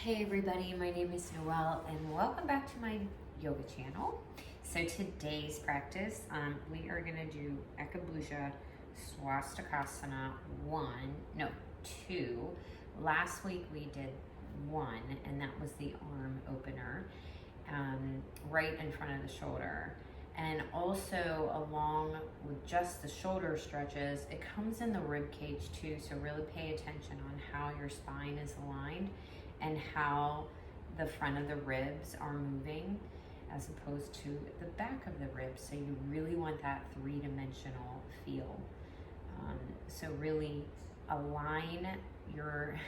Hey everybody, my name is Noelle and welcome back to my yoga channel. So today's practice, we are going to do Eka Bhuja Swastiyasana 2. Last week we did 1 and that was the arm opener right in front of the shoulder. And also along with just the shoulder stretches, it comes in the rib cage too, so really pay attention on how your spine is aligned and how the front of the ribs are moving as opposed to the back of the ribs. So you really want that three-dimensional feel. So really align your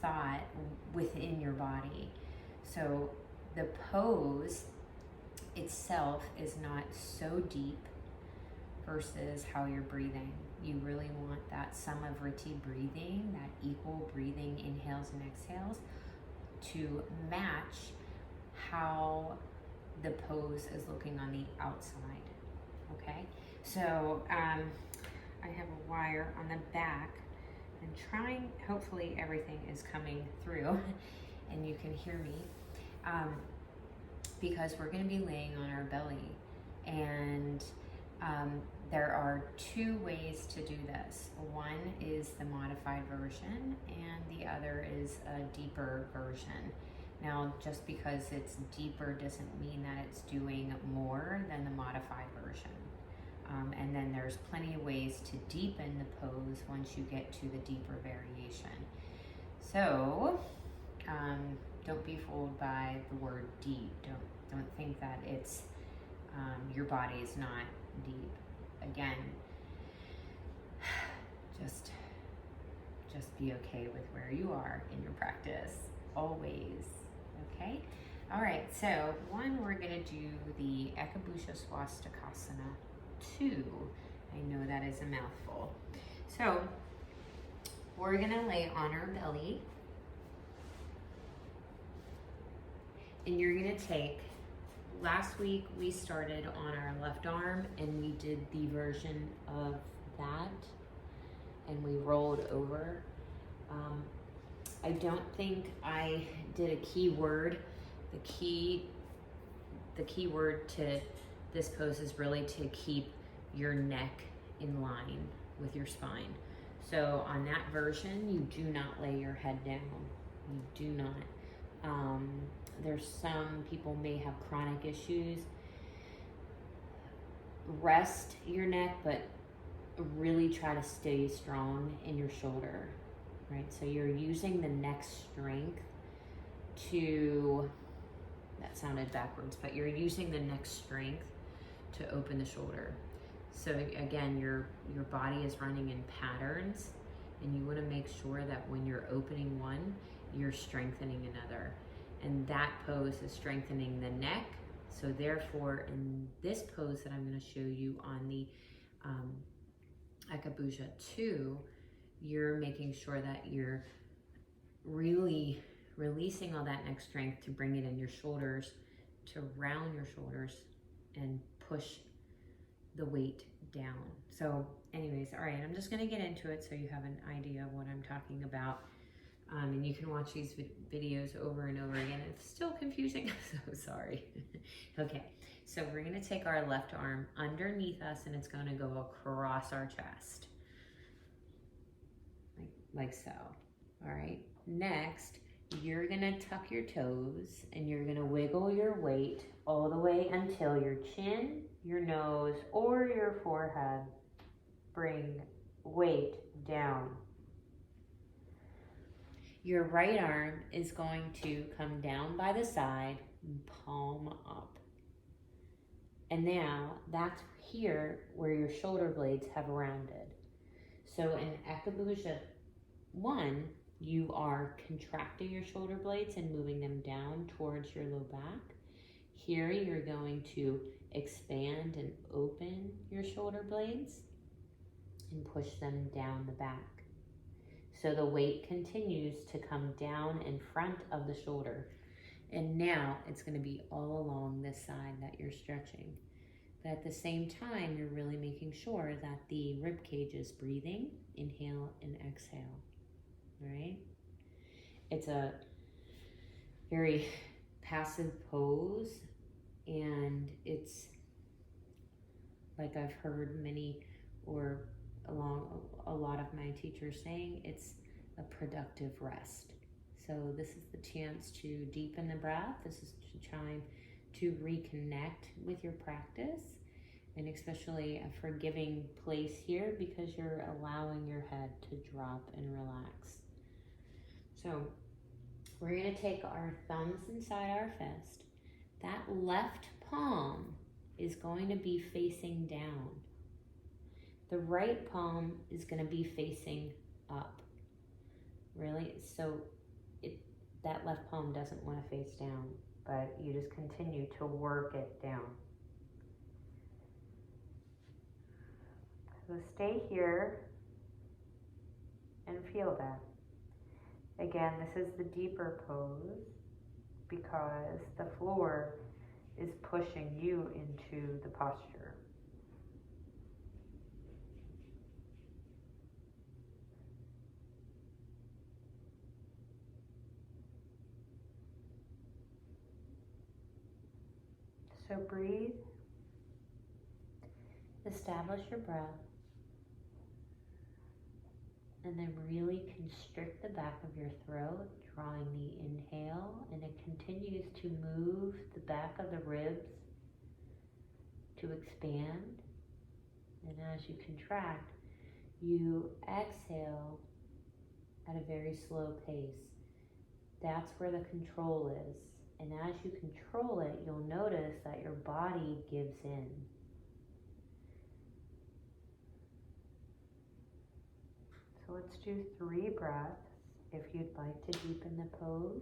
thought within your body. So the pose itself is not so deep versus how you're breathing. You really want that samavriti breathing, that equal breathing, inhales and exhales, to match how the pose is looking on the outside. Okay, so I have a wire on the back and trying, hopefully everything is coming through and you can hear me, because we're going to be laying on our belly, and there are 2 ways to do this. One is the modified version and the other is a deeper version. Now, just because it's deeper doesn't mean that it's doing more than the modified version. And then there's plenty of ways to deepen the pose once you get to the deeper variation. So don't be fooled by the word deep. Don't think that it's your body is not deep. Again, just be okay with where you are in your practice, always. Okay. All right. So we're gonna do the Eka Bhuja Swastiyasana 2. I know that is a mouthful. So we're gonna lay on our belly, and you're gonna take. Last week we started on our left arm and we did the version of that and we rolled over. I don't think I did a key word. The key word to this pose is really to keep your neck in line with your spine. So on that version, you do not lay your head down. You do not. There's some people may have chronic issues. Rest your neck, but really try to stay strong in your shoulder, right? So you're using the neck strength to, that sounded backwards, but you're using the neck strength to open the shoulder. So again, your body is running in patterns, and you want to make sure that when you're opening one, you're strengthening another. And that pose is strengthening the neck. So therefore, in this pose that I'm going to show you on the Eka Bhuja 2, you're making sure that you're really releasing all that neck strength to bring it in your shoulders, to round your shoulders and push the weight down. So anyways, all right, I'm just going to get into it so you have an idea of what I'm talking about. And you can watch these videos over and over again. It's still confusing, so sorry. Okay, so we're gonna take our left arm underneath us and it's gonna go across our chest. Like so, all right? Next, you're gonna tuck your toes and you're gonna wiggle your weight all the way until your chin, your nose, or your forehead bring weight down. Your right arm is going to come down by the side and palm up. And now that's here where your shoulder blades have rounded. So in Eka Bhuja 1, you are contracting your shoulder blades and moving them down towards your low back. Here you're going to expand and open your shoulder blades and push them down the back. So the weight continues to come down in front of the shoulder. And now it's going to be all along this side that you're stretching. But at the same time, you're really making sure that the rib cage is breathing. Inhale and exhale. All right? It's a very passive pose, and it's like I've heard many or along a lot of my teachers saying, it's a productive rest. So this is the chance to deepen the breath. This is the time to reconnect with your practice, and especially a forgiving place here because you're allowing your head to drop and relax. So we're going to take our thumbs inside our fist. That left palm is going to be facing down. The right palm is going to be facing up. Really? So that left palm doesn't want to face down, but you just continue to work it down. So stay here and feel that. Again, this is the deeper pose because the floor is pushing you into the posture. So breathe, establish your breath, and then really constrict the back of your throat, drawing the inhale, and it continues to move the back of the ribs to expand. And as you contract, you exhale at a very slow pace. That's where the control is. And as you control it, you'll notice that your body gives in. So let's do 3 breaths. If you'd like to deepen the pose,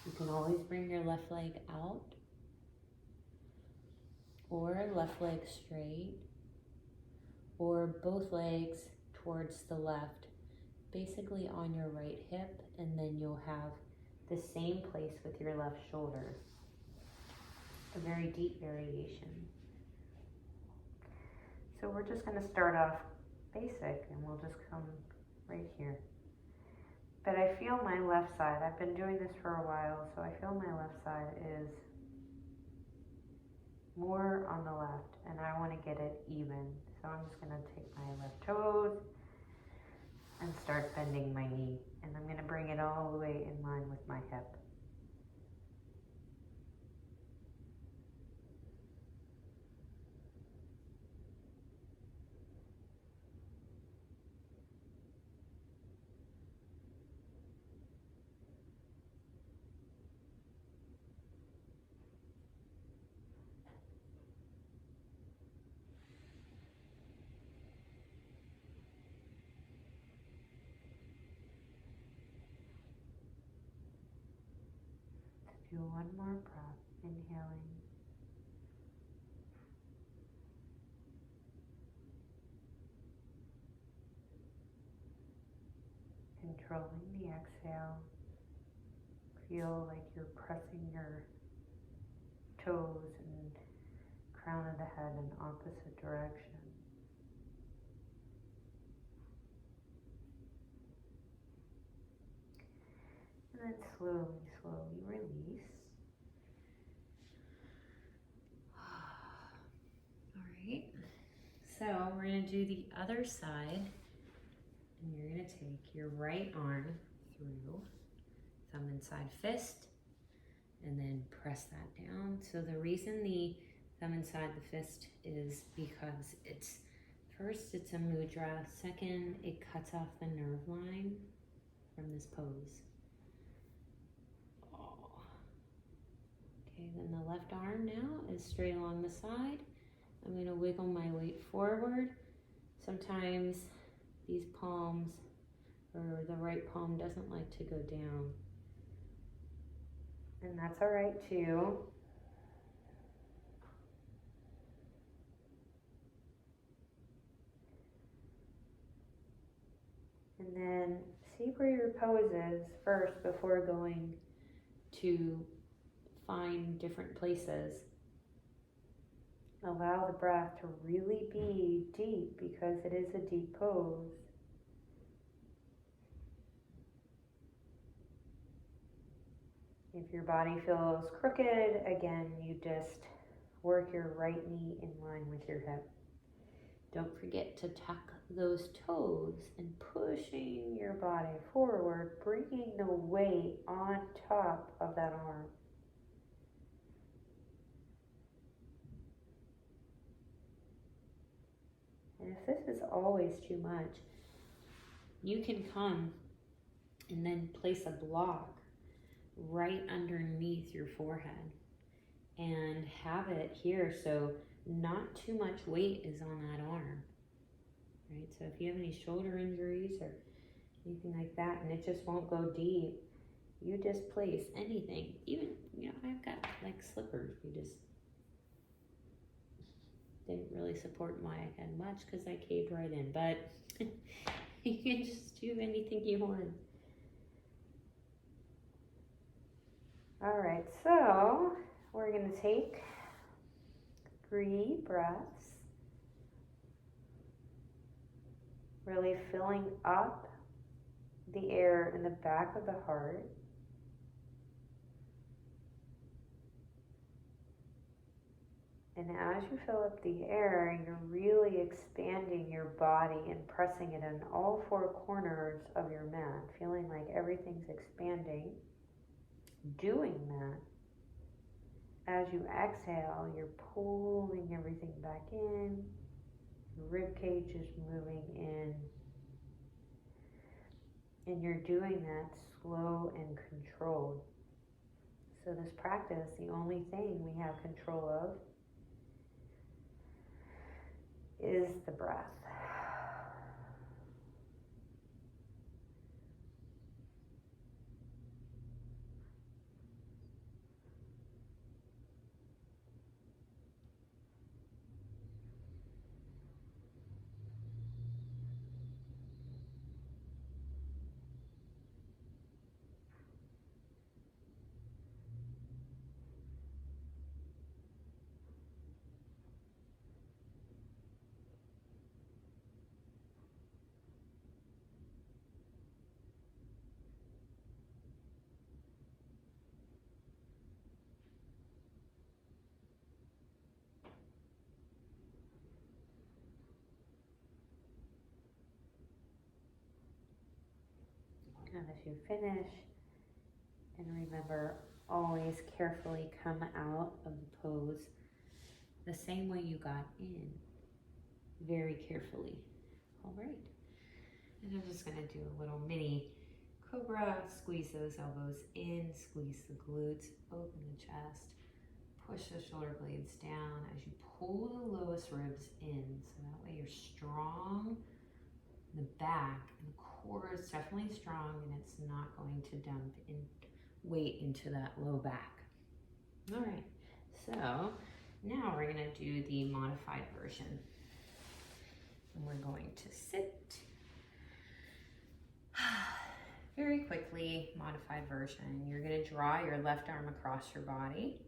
you can always bring your left leg out or left leg straight or both legs towards the left, basically on your right hip, and then you'll have the same place with your left shoulder. A very deep variation. So we're just going to start off basic and we'll just come right here. But I feel my left side, I've been doing this for a while, so I feel my left side is more on the left and I want to get it even. So I'm just going to take my left toes and start bending my knee. And I'm going to bring it all the way in line with my hip. Do one more breath, inhaling. Controlling the exhale. Feel like you're pressing your toes and crown of the head in opposite direction. And then slowly release. All right. So we're going to do the other side. And you're going to take your right arm through, thumb inside fist, and then press that down. So the reason the thumb inside the fist is because first it's a mudra, second it cuts off the nerve line from this pose. Okay, then the left arm now is straight along the side. I'm going to wiggle my weight forward. Sometimes these palms, or the right palm, doesn't like to go down. And that's all right too. And then see where your pose is first before going to find different places. Allow the breath to really be deep because it is a deep pose. If your body feels crooked, again, you just work your right knee in line with your hip. Don't forget to tuck those toes and pushing your body forward, bringing the weight on top of that arm. And if this is always too much, you can come and then place a block right underneath your forehead and have it here so not too much weight is on that arm, right? So if you have any shoulder injuries or anything like that and it just won't go deep, you just place anything. Even, I've got like slippers. You just didn't really support my head much because I caved right in, but you can just do anything you want. All right, so we're going to take 3 breaths, really filling up the air in the back of the heart. And as you fill up the air, you're really expanding your body and pressing it in all 4 corners of your mat, feeling like everything's expanding. Doing that, as you exhale, you're pulling everything back in. Your rib cage is moving in. And you're doing that slow and controlled. So this practice, the only thing we have control of is the breath. And as you finish, and remember, always carefully come out of the pose the same way you got in, very carefully. All right, and I'm just gonna do a little mini cobra. Squeeze those elbows in, squeeze the glutes, open the chest, push the shoulder blades down as you pull the lowest ribs in, so that way you're strong in the back, and the core is definitely strong, and it's not going to dump in weight into that low back. All right, so now we're gonna do the modified version. And we're going to sit. Very quickly, modified version. You're gonna draw your left arm across your body.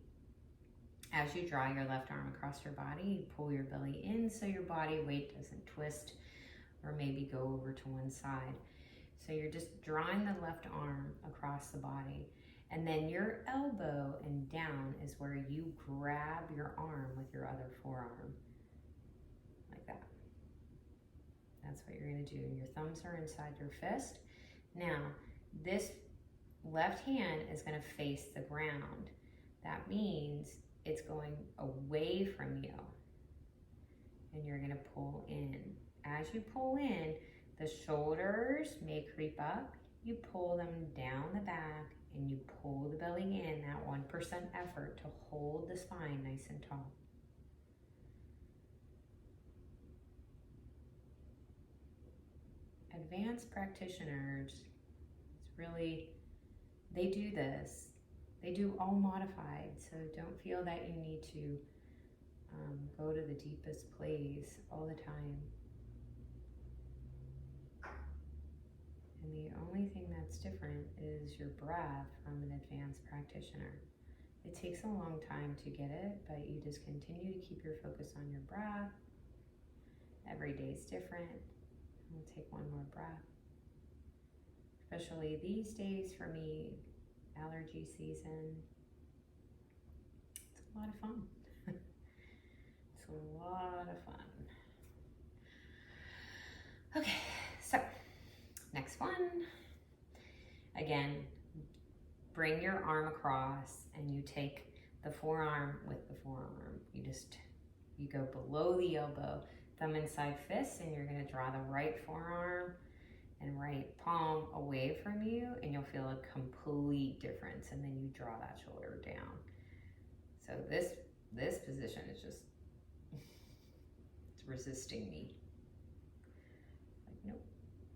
As you draw your left arm across your body, you pull your belly in so your body weight doesn't twist or maybe go over to one side. So you're just drawing the left arm across the body, and then your elbow and down is where you grab your arm with your other forearm, like that. That's what you're gonna do. Your thumbs are inside your fist. Now, this left hand is gonna face the ground. That means it's going away from you, and you're gonna pull in. As you pull in, the shoulders may creep up. You pull them down the back and you pull the belly in, that 1% effort to hold the spine nice and tall. Advanced practitioners, it's really, they do this. They do all modified, so don't feel that you need to go to the deepest place all the time. And the only thing that's different is your breath from an advanced practitioner. It takes a long time to get it, but you just continue to keep your focus on your breath. Every day is different. We'll take one more breath. Especially these days for me, allergy season. It's a lot of fun. It's a lot of fun. Okay, so next one. Again, bring your arm across and you take the forearm with the forearm. You go below the elbow, thumb inside fist, and you're gonna draw the right forearm and right palm away from you, and you'll feel a complete difference. And then you draw that shoulder down. So this position is just, it's resisting me. Like, nope,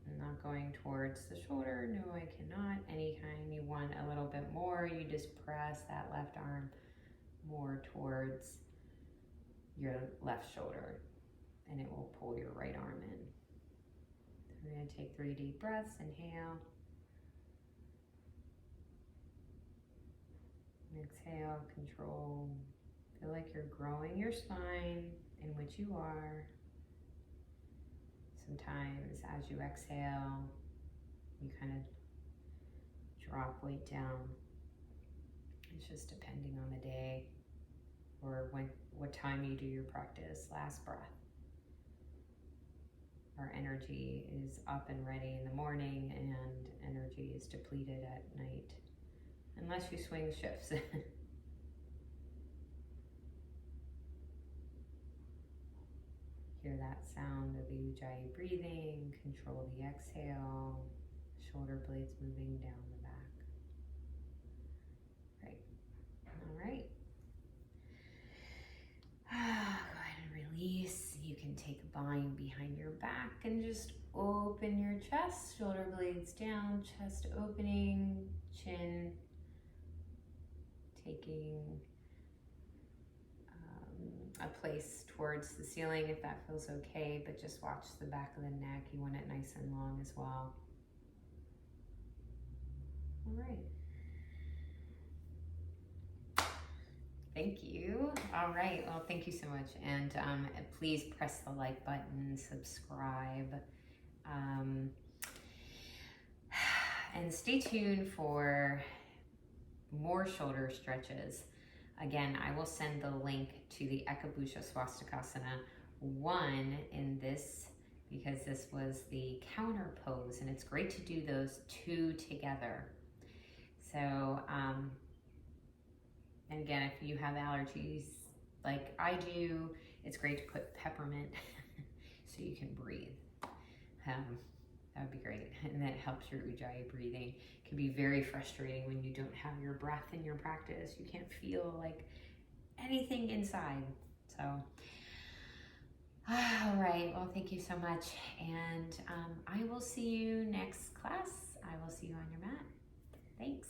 I'm not going towards the shoulder. No, I cannot. Anytime you want a little bit more, you just press that left arm more towards your left shoulder, and it will pull your right arm in. So we're going to take 3 deep breaths. Inhale. Exhale, control. Feel like you're growing your spine, in which you are. Sometimes as you exhale, you kind of drop weight down. It's just depending on the day or what time you do your practice. Last breath. Our energy is up and ready in the morning, and energy is depleted at night, unless you swing shifts. Hear that sound of the Ujjayi breathing. Control the exhale. Shoulder blades moving down the back. Great. All right. Go ahead and release. You can take a bind behind your back and just open your chest. Shoulder blades down, chest opening, chin taking a place towards the ceiling if that feels okay, but just watch the back of the neck. You want it nice and long as well. All right. Thank you. All right. Well, thank you so much. And please press the like button, subscribe, and stay tuned for more shoulder stretches. Again, I will send the link to the Eka Bhuja Swastiyasana 1 in this, because this was the counterpose, and it's great to do those 2 together. So, and again, if you have allergies like I do, it's great to put peppermint so you can breathe. That would be great. And that helps your Ujjayi breathing. It can be very frustrating when you don't have your breath in your practice. You can't feel like anything inside. So, all right. Well, thank you so much. And I will see you next class. I will see you on your mat. Thanks.